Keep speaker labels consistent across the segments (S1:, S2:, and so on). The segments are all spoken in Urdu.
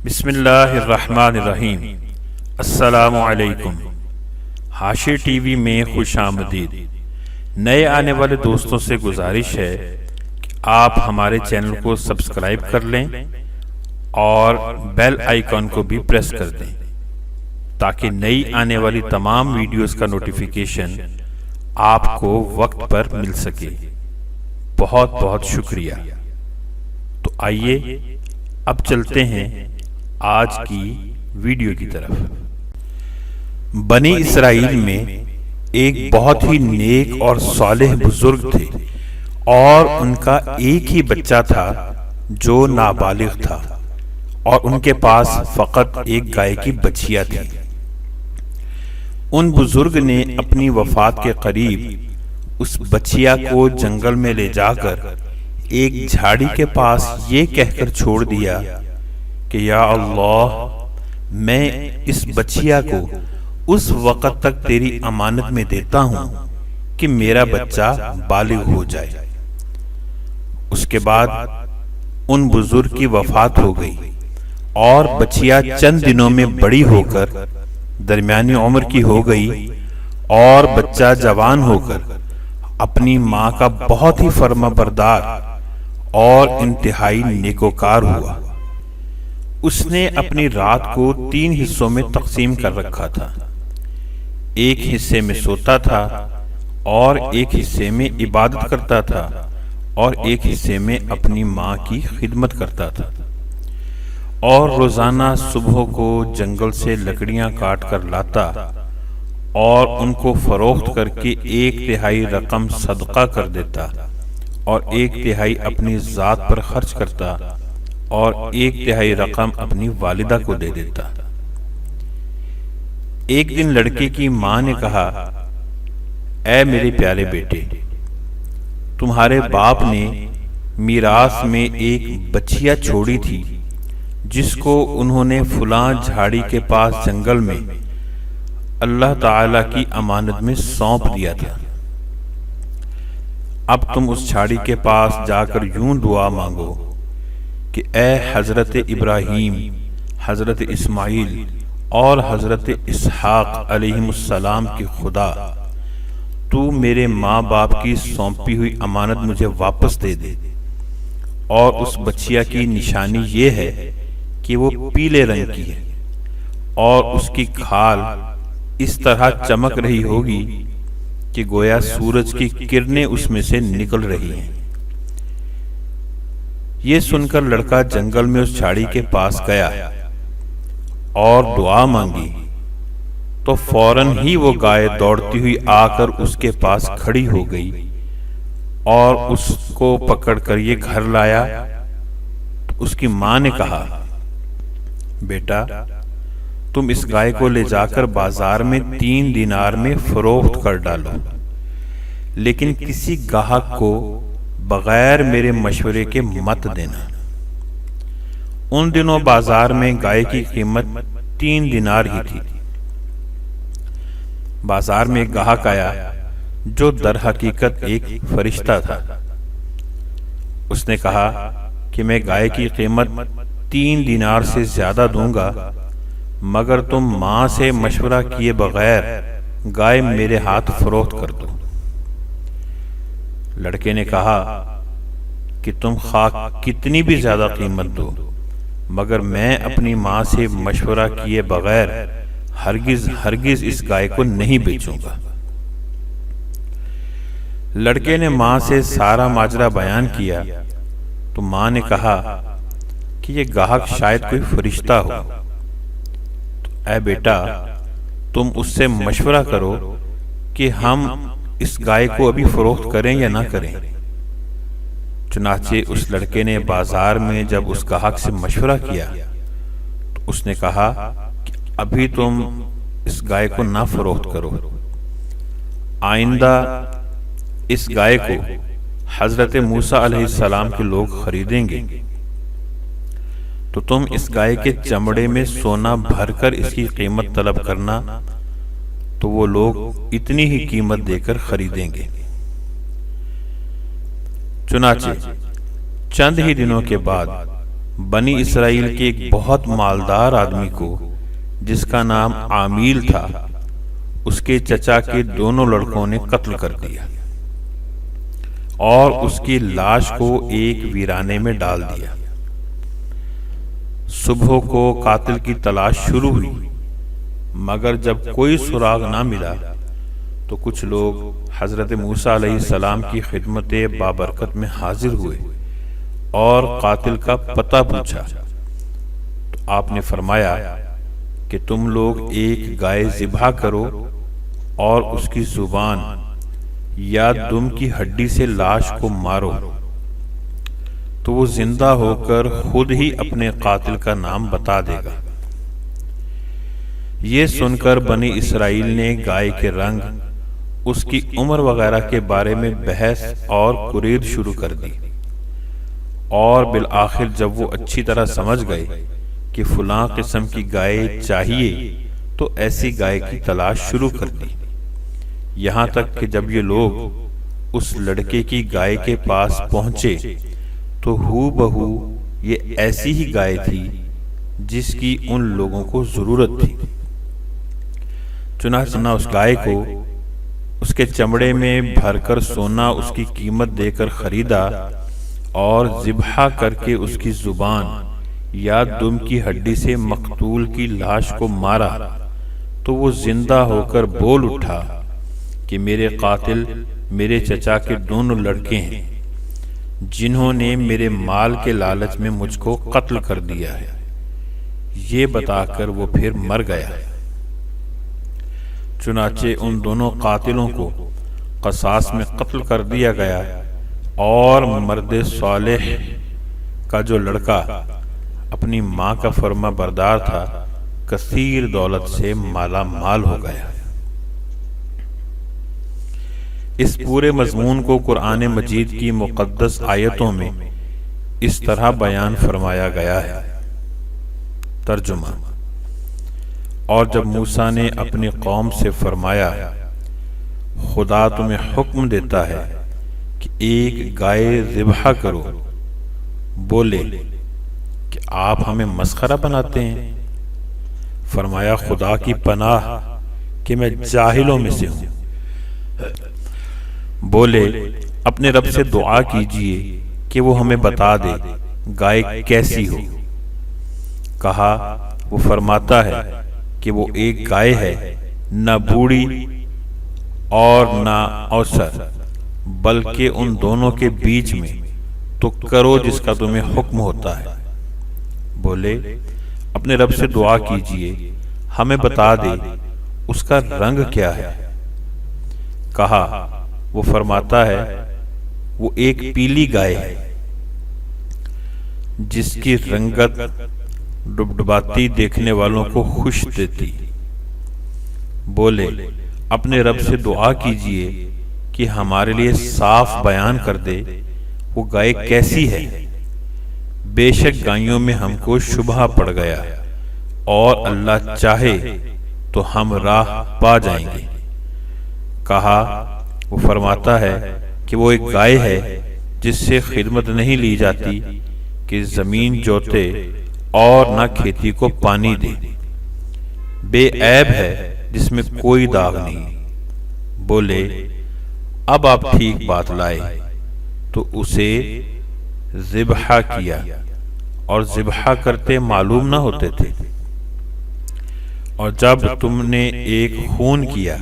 S1: بسم اللہ الرحمن الرحیم۔ السلام علیکم۔ حاشی ٹی وی میں خوش آمدید۔ نئے آنے والے دوستوں سے گزارش ہے کہ آپ ہمارے چینل کو سبسکرائب کر لیں اور بیل آئیکن کو بھی پریس کر دیں تاکہ نئی آنے والی تمام ویڈیوز کا نوٹیفیکیشن آپ کو وقت پر مل سکے۔ بہت بہت شکریہ۔ تو آئیے اب چلتے ہیں آج کی ویڈیو کی طرف۔ بنی اسرائیل میں ایک بہت ہی نیک اور صالح بزرگ تھے اور ان کا ایک ہی بچہ تھا جو نابالغ تھا اور ان کے پاس فقط ایک گائے کی بچھیا تھی۔ ان بزرگ نے اپنی وفات کے قریب اس بچیا کو جنگل میں لے جا کر ایک جھاڑی کے پاس یہ کہہ کر چھوڑ دیا کہ یا اللہ، میں اس بچیا کو اس وقت تک تیری امانت میں دیتا ہوں کہ میرا بچہ بالغ ہو جائے۔ اس کے بعد ان بزرگ کی وفات ہو گئی اور بچیا چند دنوں میں بڑی ہو کر درمیانی عمر کی ہو گئی اور بچہ جوان ہو کر اپنی ماں کا بہت ہی فرما بردار اور انتہائی نیکوکار ہوا۔ اس نے اپنی رات کو 3 حصوں میں تقسیم کر رکھا تھا۔ ایک حصے میں سوتا تھا اور ایک حصے میں عبادت کرتا تھا اور ایک حصے میں اپنی ماں کی خدمت کرتا تھا، اور روزانہ صبح کو جنگل سے لکڑیاں کاٹ کر لاتا اور ان کو فروخت کر کے 1/3 رقم صدقہ کر دیتا اور 1/3 اپنی ذات پر خرچ کرتا اور 1/3 رقم اپنی والدہ کو دے دیتا۔ ایک دن لڑکے کی ماں نے کہا، اے میرے پیارے بیٹے، تمہارے باپ نے میراث میں ایک بچیا چھوڑی تھی جس کو انہوں نے فلاں جھاڑی کے پاس جنگل میں اللہ تعالی کی امانت میں سونپ دیا تھا۔ اب تم اس جھاڑی کے پاس جا کر یوں دعا مانگو کہ اے حضرت ابراہیم، حضرت اسماعیل اور حضرت اسحاق علیہم السلام کی خدا، تو میرے ماں باپ کی سونپی ہوئی امانت مجھے واپس دے دے، اور اس بچیا کی نشانی یہ ہے کہ وہ پیلے رنگ کی ہے اور اس کی کھال اس طرح چمک رہی ہوگی کہ گویا سورج کی کرنیں اس میں سے نکل رہی ہیں۔ یہ سن کر لڑکا جنگل میں اس جھاڑی کے پاس گیا اور دعا مانگی تو فوراً ہی وہ گائے دوڑتی ہوئی آ کر اس کے پاس کھڑی ہو گئی اور اس کو پکڑ کر یہ گھر لایا۔ اس کی ماں نے کہا، بیٹا، تم اس گائے کو لے جا کر بازار میں 3 دینار میں فروخت کر ڈالو، لیکن کسی گاہک کو بغیر میرے مشورے کے مت دینا۔ ان دنوں بازار میں گائے کی قیمت 3 دینار ہی تھی۔ بازار میں ایک گاہک آیا جو در حقیقت ایک فرشتہ تھا۔ اس نے کہا کہ میں گائے کی قیمت 3 دینار سے زیادہ دوں گا مگر تم ماں سے مشورہ کیے بغیر گائے میرے ہاتھ فروخت کر دو۔ لڑکے نے کہا کہ تم خواہ کتنی بھی زیادہ قیمت دو مگر میں اپنی ماں سے مشورہ کیے بغیر ہرگز اس گائے کو نہیں بیچوں گا۔ لڑکے نے ماں سے سارا ماجرا بیان کیا تو ماں نے کہا کہ یہ گاہک شاید کوئی فرشتہ ہو، تو اے بیٹا، تم اس سے مشورہ کرو کہ ہم اس گائے کو ابھی فروخت کریں یا نہ کریں۔ چنانچہ اس لڑکے نے بازار میں جب اس گاہک سے مشورہ کیا تو اس نے کہا کہ ابھی تم اس گائے کو نہ فروخت کرو، آئندہ اس گائے کو حضرت موسیٰ علیہ السلام کے لوگ خریدیں گے تو تم اس گائے کے چمڑے میں سونا بھر کر اس کی قیمت طلب کرنا، تو وہ لوگ اتنی ہی قیمت دے کر خریدیں گے۔ چنانچہ چند ہی دنوں کے بعد بنی اسرائیل کے ایک بہت مالدار آدمی کو جس کا نام عامیل تھا، اس کے چچا کے دونوں لڑکوں نے قتل کر دیا اور اس کی لاش کو ایک ویرانے میں ڈال دیا۔ صبح کو قاتل کی تلاش شروع ہوئی، مگر جب کوئی سراغ نہ ملا تو کچھ لوگ حضرت موسیٰ علیہ السلام کی خدمت بابرکت میں حاضر ہوئے اور قاتل کا پتہ پوچھا تو آپ نے فرمایا کہ تم لوگ ایک گائے ذبح کرو اور اس کی زبان یا دم کی ہڈی سے لاش کو مارو تو وہ زندہ ہو کر خود ہی اپنے قاتل کا نام بتا دے گا۔ یہ سن کر بنی اسرائیل نے گائے کے رنگ، اس کی عمر وغیرہ کے بارے میں بحث اور قرید شروع کر دی، اور بالآخر جب وہ اچھی طرح سمجھ گئے کہ فلاں قسم کی گائے چاہیے تو ایسی گائے کی تلاش شروع کر دی، یہاں تک کہ جب یہ لوگ اس لڑکے کی گائے کے پاس پہنچے تو ہو بہو یہ ایسی ہی گائے تھی جس کی ان لوگوں کو ضرورت تھی۔ چنانچہ اس گائے کو اس کے چمڑے میں بھر کر سونا اس کی قیمت دے کر خریدا اور ذبح کر کے اس کی زبان یا دم کی ہڈی سے مقتول کی لاش کو مارا تو وہ زندہ ہو کر بول اٹھا کہ میرے قاتل میرے چچا کے دونوں لڑکے ہیں جنہوں نے میرے مال کے لالچ میں مجھ کو قتل کر دیا ہے۔ یہ بتا کر وہ پھر مر گیا۔ چنانچہ ان دونوں قاتلوں کو قصاص میں قتل کر دیا گیا اور مرد صالح کا جو لڑکا اپنی ماں کا فرما بردار تھا کثیر دولت سے مالا مال ہو گیا۔ اس پورے مضمون کو قرآن مجید کی مقدس آیتوں میں اس طرح بیان فرمایا گیا ہے۔ ترجمہ: اور جب موسیٰ نے اپنی قوم سے فرمایا خدا تمہیں حکم دیتا ہے کہ ایک گائے ذبح کرو، بولے کہ آپ ہمیں مسخرہ بناتے ہیں؟ فرمایا خدا کی پناہ کہ میں جاہلوں میں سے ہوں۔ بولے اپنے رب سے دعا کیجئے کہ وہ ہمیں بتا دے گائے کیسی ہو۔ کہا وہ فرماتا ہے کہ وہ ایک گائے ہے، نہ بوڑھی اور نہ اوسر، بلکہ ان دونوں کے بیچ میں، تو کرو جس کا تمہیں حکم ہوتا ہے۔ بولے اپنے رب سے دعا کیجئے ہمیں بتا دے اس کا رنگ کیا ہے۔ کہا وہ فرماتا ہے وہ ایک پیلی گائے ہے جس کی رنگت ڈبڈباتی دیکھنے والوں کو خوش دیتی۔ بولے اپنے رب سے دعا کیجئے کہ ہمارے لیے صاف بیان کر دے وہ گائے کیسی ہے، بے شک گائیوں میں ہم کو شبہ پڑ گیا اور اللہ چاہے تو ہم راہ پا جائیں گے۔ کہا وہ فرماتا ہے کہ وہ ایک گائے ہے جس سے خدمت نہیں لی جاتی کہ زمین جوتے اور نہ کھیتی کو پانی دے، بے عیب ہے جس میں کوئی داغ نہیں۔ بولے اب آپ ٹھیک بات لائے تو اسے ذبح کیا، اور ذبح کرتے معلوم نہ ہوتے تھے، اور جب تم نے ایک خون کیا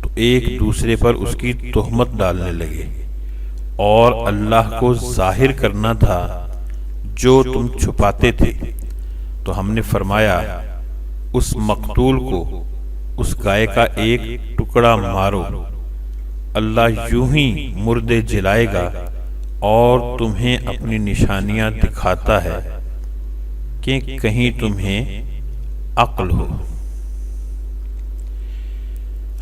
S1: تو ایک دوسرے پر اس کی تہمت ڈالنے لگے، اور اللہ کو ظاہر کرنا تھا جو تم چھپاتے تھے۔ تو ہم نے فرمایا اس مقتول کو اس گائے کا ایک ٹکڑا مارو، اللہ یوں ہی مردے جلائے گا اور تمہیں اپنی نشانیاں دکھاتا ہے کہ کہیں تمہیں عقل ہو۔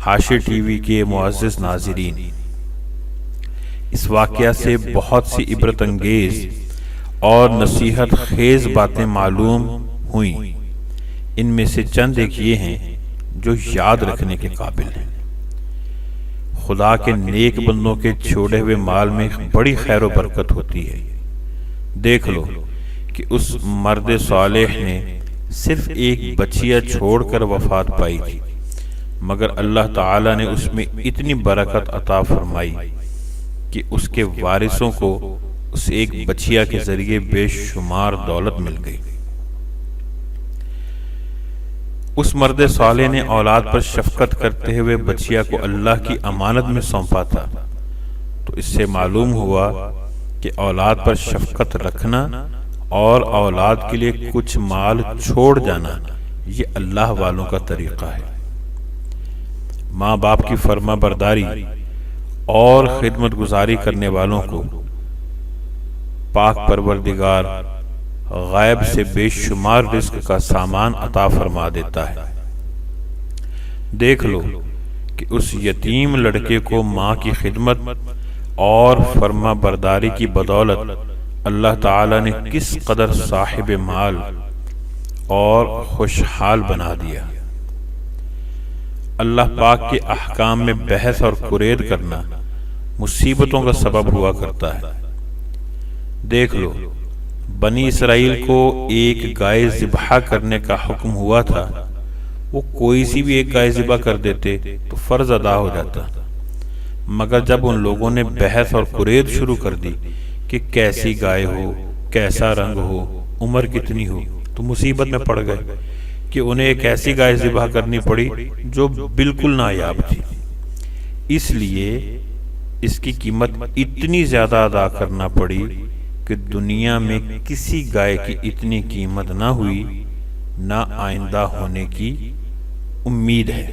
S1: حاشر ٹی وی کے معزز ناظرین، اس واقعہ سے بہت سی عبرت انگیز اور نصیحت خیز باتیں معلوم ہوئیں۔ ان میں سے چند ایک یہ ہیں جو یاد رکھنے کے قابل ہیں۔ خدا کے نیک بندوں کے چھوڑے ہوئے مال میں بڑی خیر و برکت ہوتی ہے۔ دیکھ لو کہ اس مرد صالح نے صرف ایک بچیا چھوڑ کر وفات پائی تھی، مگر اللہ تعالی نے اس میں اتنی برکت عطا فرمائی کہ اس کے وارثوں کو اس ایک بچیا کے ذریعے بے شمار دولت مل گئی۔ اس مرد صالح نے اولاد پر شفقت کرتے ہوئے بچیا کو اللہ کی امانت میں سونپا تھا، تو اس سے معلوم ہوا کہ اولاد پر شفقت رکھنا اور اولاد کے لیے کچھ مال چھوڑ جانا یہ اللہ والوں کا طریقہ ہے۔ ماں باپ کی فرما برداری اور خدمت گزاری کرنے والوں کو پاک پروردگار غیب سے بے شمار رزق کا سامان عطا فرما دیتا ہے۔ دیکھ لو کہ اس یتیم لڑکے کو ماں کی خدمت اور فرما برداری کی بدولت اللہ تعالی نے کس قدر صاحب مال اور خوشحال بنا دیا۔ اللہ پاک کے احکام میں بحث اور قرید کرنا مصیبتوں کا سبب ہوا کرتا ہے۔ دیکھ لو، بنی اسرائیل کو ایک گائے ذبح کرنے کا حکم ہوا تھا، وہ کوئی سی بھی ایک گائے ذبح کر دیتے تو فرض ادا ہو جاتا، مگر جب ان لوگوں نے بحث اور قرید شروع کر دی کہ کیسی گائے ہو، کیسا رنگ ہو، عمر کتنی ہو، تو مصیبت میں پڑ گئے کہ انہیں ایک ایسی گائے ذبح کرنی پڑی جو بالکل نایاب تھی۔ اس لیے اس کی قیمت اتنی زیادہ ادا کرنا پڑی کہ دنیا میں کسی گائے کی اتنی قیمت نہ ہوئی، نہ آئندہ ہونے کی امید ہے۔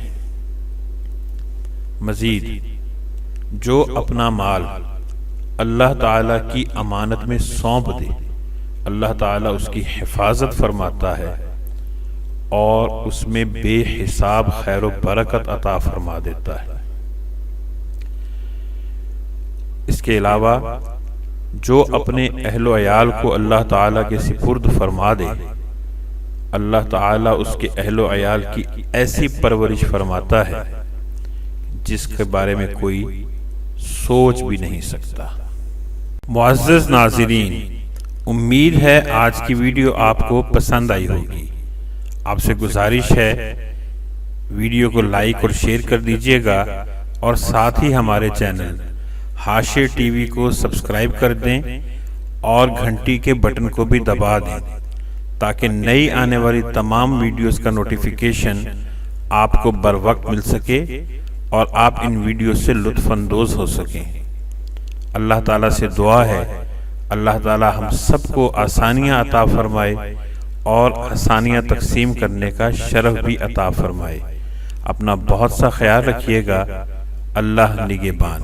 S1: مزید جو اپنا مال اللہ تعالی کی امانت میں سونپ دے، اللہ تعالی اس کی حفاظت فرماتا ہے اور اس میں بے حساب خیر و برکت عطا فرما دیتا ہے۔ اس کے علاوہ جو اپنے اہل و عیال کو اللہ تعالی کے سپرد فرما دے، اللہ تعالی اس کے اہل و عیال کی ایسی پرورش فرماتا ہے جس کے بارے میں کوئی سوچ بھی نہیں سکتا۔ معزز ناظرین، امید ہے آج کی ویڈیو آپ کو پسند آئی ہوگی۔ آپ سے گزارش ہے ویڈیو کو لائک اور شیئر کر دیجئے گا، اور ساتھ ہی ہمارے چینل حاشیہ ٹی وی کو سبسکرائب کر دیں اور گھنٹی کے بٹن کو بھی دبا دیں تاکہ نئی آنے والی تمام ویڈیوز کا نوٹیفیکیشن آپ کو بر وقت مل سکے اور آپ ان ویڈیوز سے لطف اندوز ہو سکیں۔ اللہ تعالیٰ سے دعا ہے اللہ تعالیٰ ہم سب کو آسانیاں عطا فرمائے اور آسانیاں تقسیم کرنے کا شرف بھی عطا فرمائے۔ اپنا بہت سا خیال رکھیے گا۔ اللہ نگہبان۔